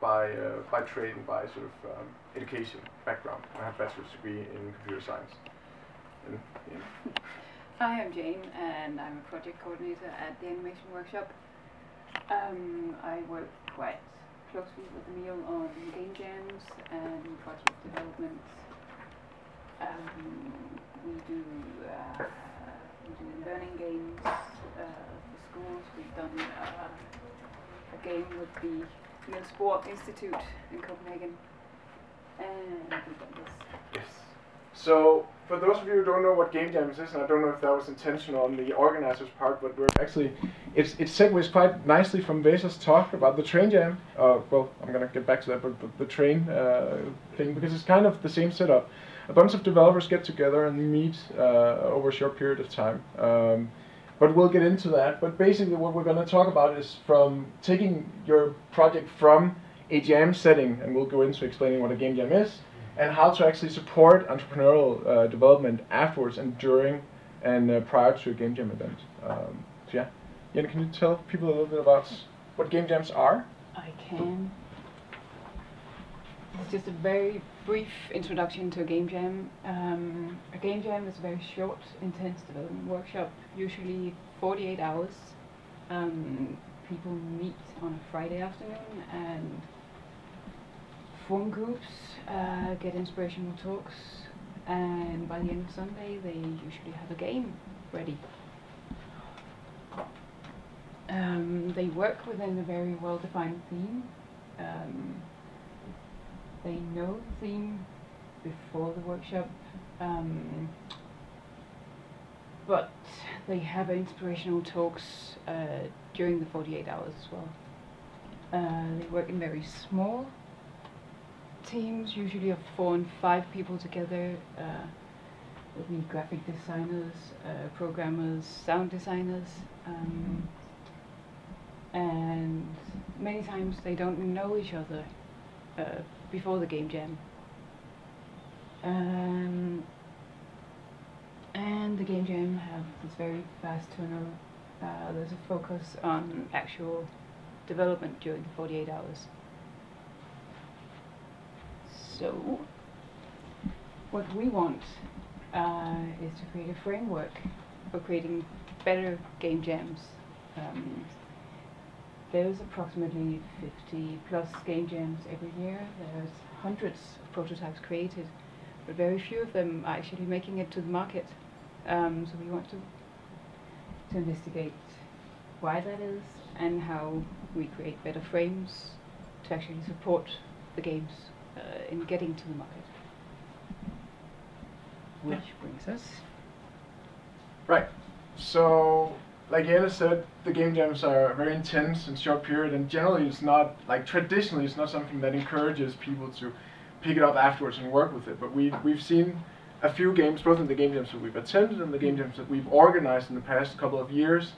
by trade and by sort of education background. I have a bachelor's degree in computer science. And, yeah. Hi, I'm Jane, and I'm a project coordinator at the animation workshop. I work quite closely with Emil on game jams and project development. We do learning games for schools. We've done a game with the Niels Bohr Institute in Copenhagen, and we've done this. Yes. So, for those of you who don't know what game jams is, and I don't know if that was intentional on the organizer's part, but we're actually, it segues quite nicely from Vesa's talk about the train jam. Well, I'm going to get back to that, but the train thing, because it's kind of the same setup. A bunch of developers get together and meet over a short period of time. But we'll get into that. But basically what we're going to talk about is from taking your project from a jam setting, and we'll go into explaining what a game jam is, and how to actually support entrepreneurial development afterwards and during and prior to a game jam event. So yeah, Jen, can you tell people a little bit about what game jams are? I can. It's just a very brief introduction to a game jam. A game jam is a very short, intense development workshop, usually 48 hours. People meet on a Friday afternoon and form groups, get inspirational talks, and by the end of Sunday they usually have a game ready. They work within a very well-defined theme. They know the theme before the workshop, but they have inspirational talks during the 48 hours as well. They work in very small teams, usually of 4 and 5 people together. There'll be graphic designers, programmers, sound designers, and many times they don't know each other before the game jam. And the game jam have this very fast turnover. There's a focus on actual development during the 48 hours. So, what we want is to create a framework for creating better game jams. There's approximately 50 plus game jams every year. There's hundreds of prototypes created, but very few of them are actually making it to the market. So we want to investigate why that is and how we create better frames to actually support the games in getting to the market. Which brings us... Right. So, like Anna said, the game jams are very intense and short period, and generally it's not, like traditionally it's not something that encourages people to pick it up afterwards and work with it. But we've seen a few games, both in the game jams that we've attended and the game jams that we've organized in the past couple of years,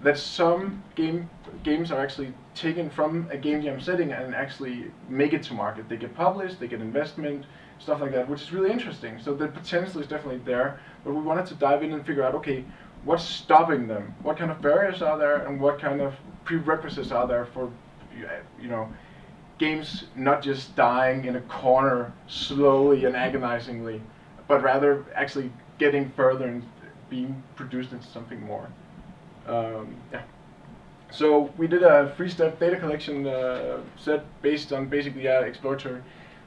that some games are actually taken from a game jam setting and actually make it to market. They get published, they get investment, stuff like that, which is really interesting. So the potential is definitely there, but we wanted to dive in and figure out, okay, what's stopping them? What kind of barriers are there, and what kind of prerequisites are there for, you know, games not just dying in a corner slowly and agonizingly, but rather actually getting further and being produced into something more. Yeah. So we did a 3-step data collection set based on basically exploratory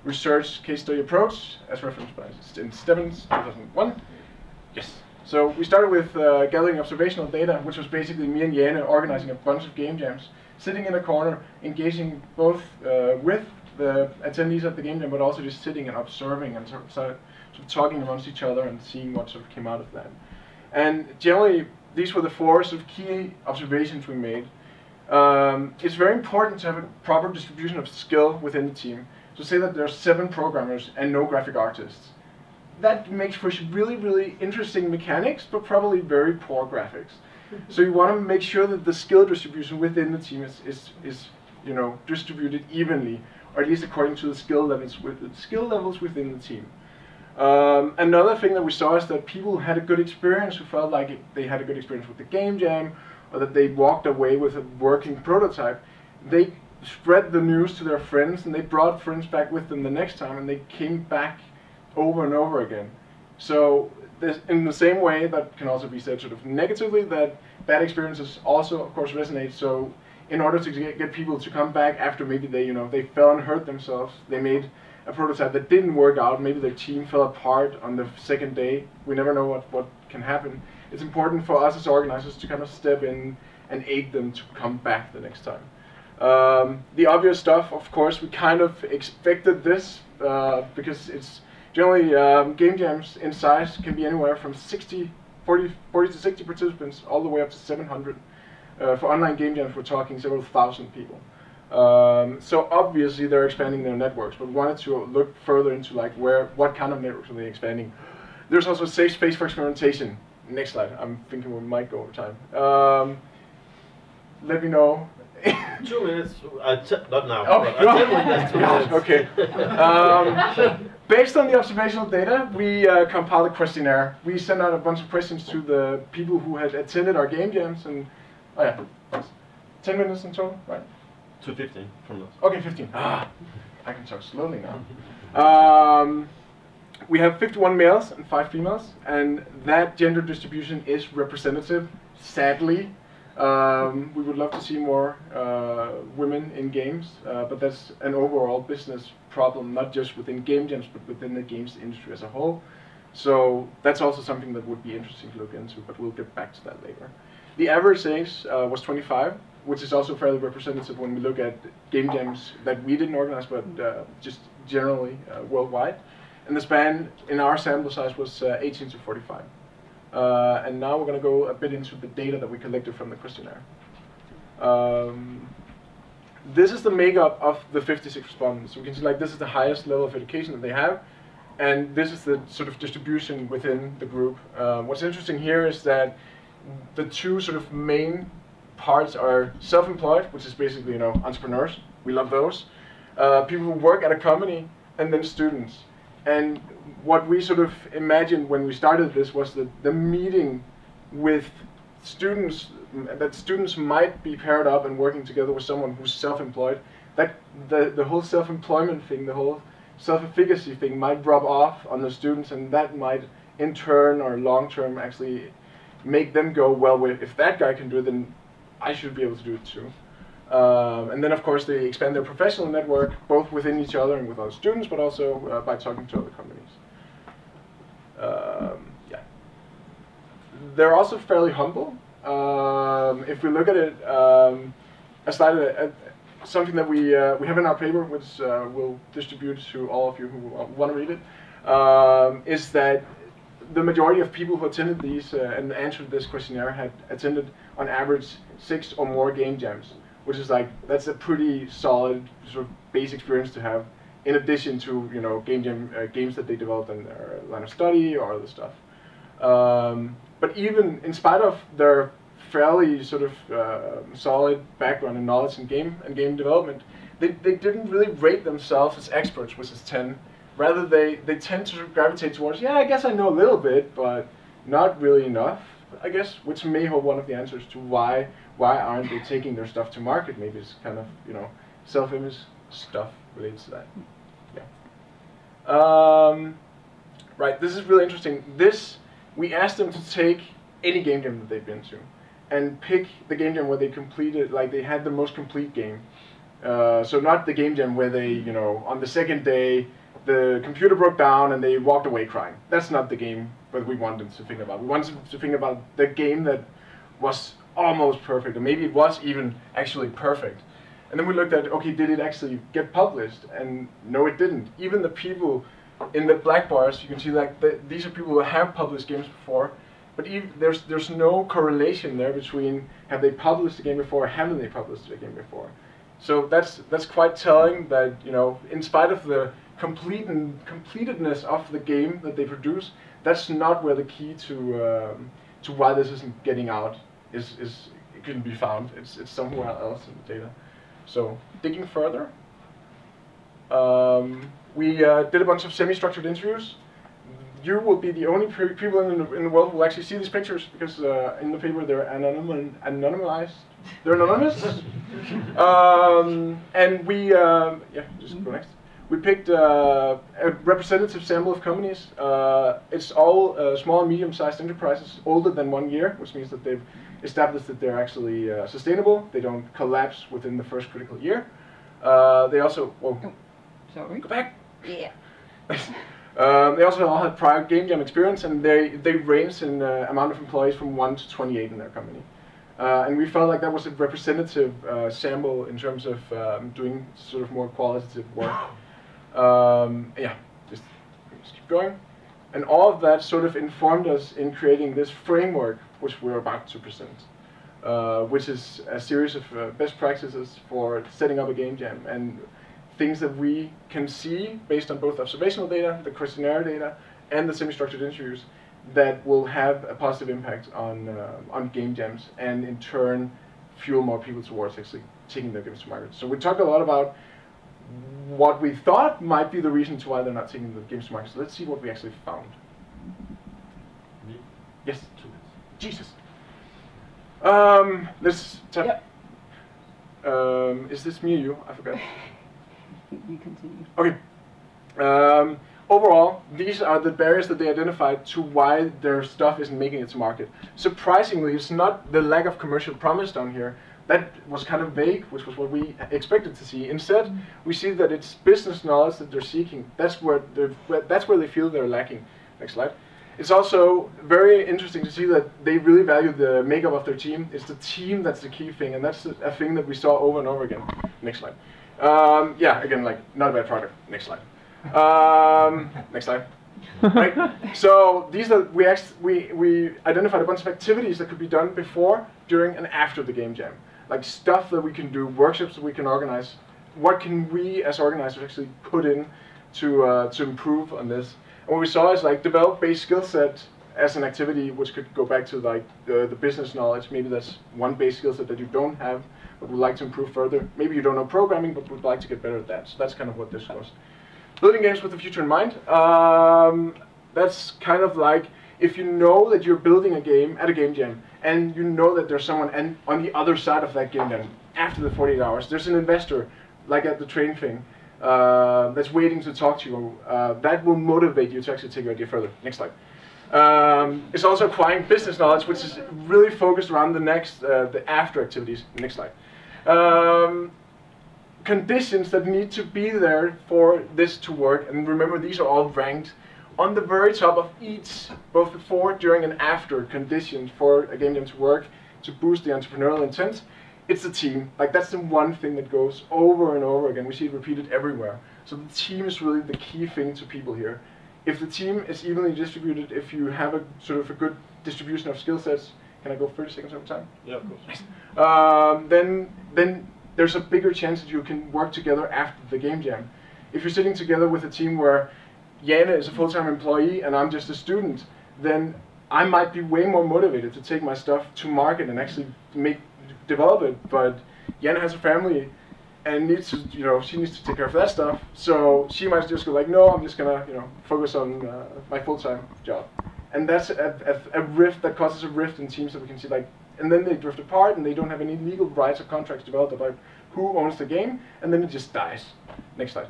research case study approach, as referenced by Stebbins, 2001. Yes. So we started with gathering observational data, which was basically me and Jane organizing a bunch of game jams, sitting in a corner, engaging both with the attendees at the game jam, but also just sitting and observing and sort of talking amongst each other and seeing what sort of came out of that. And generally, these were the 4 sort of key observations we made. It's very important to have a proper distribution of skill within the team. So say that there are 7 programmers and no graphic artists. That makes for really, really interesting mechanics, but probably very poor graphics. So you want to make sure that the skill distribution within the team is you know, distributed evenly, or at least according to the skill levels within the team. Another thing that we saw is that people who had a good experience, who felt like they had a good experience with the game jam, or that they walked away with a working prototype, they spread the news to their friends, and they brought friends back with them the next time, and they came back over and over again. So this, in the same way, that can also be said sort of negatively, that bad experiences also, of course, resonate. So in order to get people to come back after maybe they fell and hurt themselves, they made a prototype that didn't work out, maybe their team fell apart on the second day, we never know what can happen. It's important for us as organizers to kind of step in and aid them to come back the next time. The obvious stuff, of course, we kind of expected this, because it's generally game jams in size can be anywhere from 40 to 60 participants all the way up to 700. For online game jams, we're talking several thousand people. So obviously they're expanding their networks, but we wanted to look further into like what kind of networks are they expanding. There's also a safe space for experimentation. Next slide. I'm thinking we might go over time. Let me know. 2 minutes. Not now. Oh, but I'll tell you that's 2 minutes. Okay. Based on the observational data, we compiled a questionnaire. We sent out a bunch of questions to the people who had attended our game jams, and 10 minutes in total, right? To 15 from us. Okay, 15. I can talk slowly now. We have 51 males and 5 females, and that gender distribution is representative, sadly. We would love to see more women in games, but that's an overall business problem, not just within game jams, but within the games industry as a whole. So that's also something that would be interesting to look into, but we'll get back to that later. The average age was 25, which is also fairly representative when we look at game jams that we didn't organize, but just generally worldwide. And the span in our sample size was 18 to 45. And now we're going to go a bit into the data that we collected from the questionnaire. This is the makeup of the 56 respondents. So we can see like this is the highest level of education that they have, and this is the sort of distribution within the group. What's interesting here is that the two sort of main parts are self-employed, which is basically entrepreneurs. We love those. People who work at a company, and then students. And what we sort of imagined when we started this was that the meeting with students, that students might be paired up and working together with someone who's self-employed, that the whole self-employment thing, the whole self-efficacy thing might rub off on the students, and that might in turn or long-term actually make them go, well, if that guy can do it, then I should be able to do it too. And then, of course, they expand their professional network, both within each other and with other students, but also by talking to other companies. Yeah. They're also fairly humble. If we look at it, a slide, something that we have in our paper, which we'll distribute to all of you who want to read it, is that the majority of people who attended these and answered this questionnaire had attended, on average, 6 or more game jams, which is like, that's a pretty solid sort of base experience to have, in addition to games that they developed in their line of study or other stuff. But even in spite of their fairly sort of solid background and knowledge in game development, they didn't really rate themselves as experts, which is 10. Rather, they tend to gravitate towards, yeah, I guess I know a little bit, but not really enough, I guess, which may hold one of the answers to why aren't they taking their stuff to market. Maybe it's kind of, self-image stuff related to that. Yeah. Right, this is really interesting. We asked them to take any game jam that they've been to and pick the game jam where they completed, like they had the most complete game. So not the game jam where they, on the second day, the computer broke down and they walked away crying. That's not the game that we wanted to think about. We wanted to think about the game that was almost perfect, or maybe it was even actually perfect. And then we looked at, okay, did it actually get published? And no, it didn't. Even the people in the black bars, you can see like these are people who have published games before, but there's no correlation there between have they published the game before or haven't they published the game before. So that's quite telling that, in spite of the completedness of the game that they produce, that's not where the key to why this isn't getting out is it couldn't be found. It's somewhere else in the data. So digging further, we did a bunch of semi-structured interviews. you will be the only people in the world who will actually see these pictures, because in the paper they're anonymized. They're anonymous. And we, just go next. We picked a representative sample of companies. It's all small and medium-sized enterprises older than 1 year, which means that they've established that they're actually sustainable. They don't collapse within the first critical year. They also, Sorry. Go back. Yeah. They also all had prior game jam experience, and they range in amount of employees from 1 to 28 in their company. And we felt like that was a representative sample in terms of doing sort of more qualitative work. Just keep going. And all of that sort of informed us in creating this framework, which we're about to present, which is a series of best practices for setting up a game jam, and things that we can see based on both observational data, the questionnaire data, and the semi-structured interviews that will have a positive impact on game jams, and in turn fuel more people towards actually taking their games to market. So we talked a lot about what we thought might be the reason to why they're not taking the games to market. So let's see what we actually found. Me? Yes. 2 minutes. Jesus. Let's tap. Yep. Is this me or you? I forgot. You continue. Okay. Overall, these are the barriers that they identified to why their stuff isn't making it to market. Surprisingly, it's not the lack of commercial promise down here. That was kind of vague, which was what we expected to see. Instead, we see that it's business knowledge that they're seeking. That's where they feel they're lacking. Next slide. It's also very interesting to see that they really value the makeup of their team. It's the team that's the key thing, and that's a thing that we saw over and over again. Next slide. Again, like, not a bad product. Next slide. Next slide. Right. So these are we identified a bunch of activities that could be done before, during, and after the game jam. Like stuff that we can do, workshops that we can organize. What can we as organizers actually put in to improve on this? And what we saw is like develop base skill set as an activity, which could go back to like the business knowledge. Maybe that's one base skill set that you don't have, but would like to improve further. Maybe you don't know programming, but would like to get better at that. So that's kind of what this was. Building games with the future in mind. That's kind of like if you know that you're building a game at a game jam, and you know that there's someone on the other side of that game jam after the 48 hours, there's an investor, like at the train thing, that's waiting to talk to you. That will motivate you to actually take your idea further. Next slide. It's also acquiring business knowledge, which is really focused around the after activities. Next slide. Conditions that need to be there for this to work, and remember these are all ranked on the very top of each, both before, during, and after conditions for a game jam to work, to boost the entrepreneurial intent. It's the team. Like that's the one thing that goes over and over again. We see it repeated everywhere. So the team is really the key thing to people here. If the team is evenly distributed, if you have a sort of a good distribution of skill sets, can I go 30 seconds over time? Yeah, of course. Then there's a bigger chance that you can work together after the game jam. If you're sitting together with a team where Janne is a full-time employee and I'm just a student, then I might be way more motivated to take my stuff to market and actually develop it. But Janne has a family and needs to, she needs to take care of that stuff. So she might just go like, no, I'm just gonna, focus on my full-time job. And that's a rift that causes a rift in teams that we can see like. And then they drift apart, and they don't have any legal rights or contracts developed about who owns the game, and then it just dies. Next slide.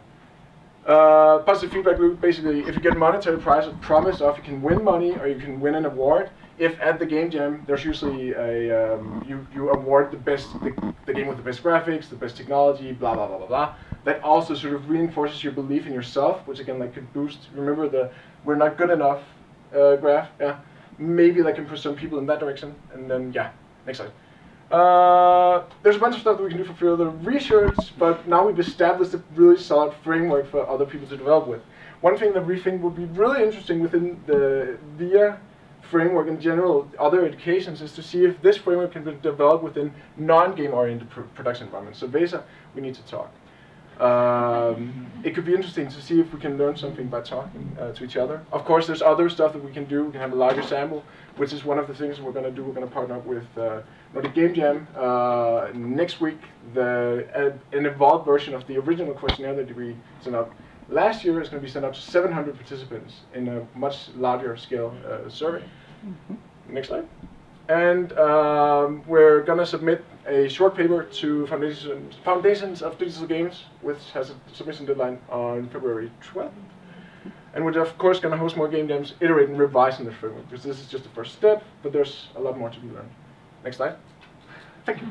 Positive feedback loop, basically, if you get monetary prize or promise of you can win money or you can win an award, if at the game jam there's usually a, you award the game with the best graphics, the best technology, blah, blah, blah, blah, blah. That also sort of reinforces your belief in yourself, which again, like could boost, remember the we're not good enough graph, yeah. Maybe that can push some people in that direction, and then next slide. There's a bunch of stuff that we can do for further research, but now we've established a really solid framework for other people to develop with. One thing that we think would be really interesting within the VIA framework in general, other educations, is to see if this framework can be developed within non-game oriented production environments. So VESA, we need to talk. It could be interesting to see if we can learn something by talking to each other. Of course, there's other stuff that we can do. We can have a larger sample, which is one of the things we're going to do. We're going to partner up with Nordic Game Jam next week. An evolved version of the original questionnaire that we sent out Last year is going to be sent out to 700 participants in a much larger scale survey. Next slide. And we're going to submit a short paper to Foundations of Digital Games, which has a submission deadline on February 12th. And we're of course going to host more game jams, iterate and revise on the framework, because this is just the first step, but there's a lot more to be learned. Next slide. Thank you.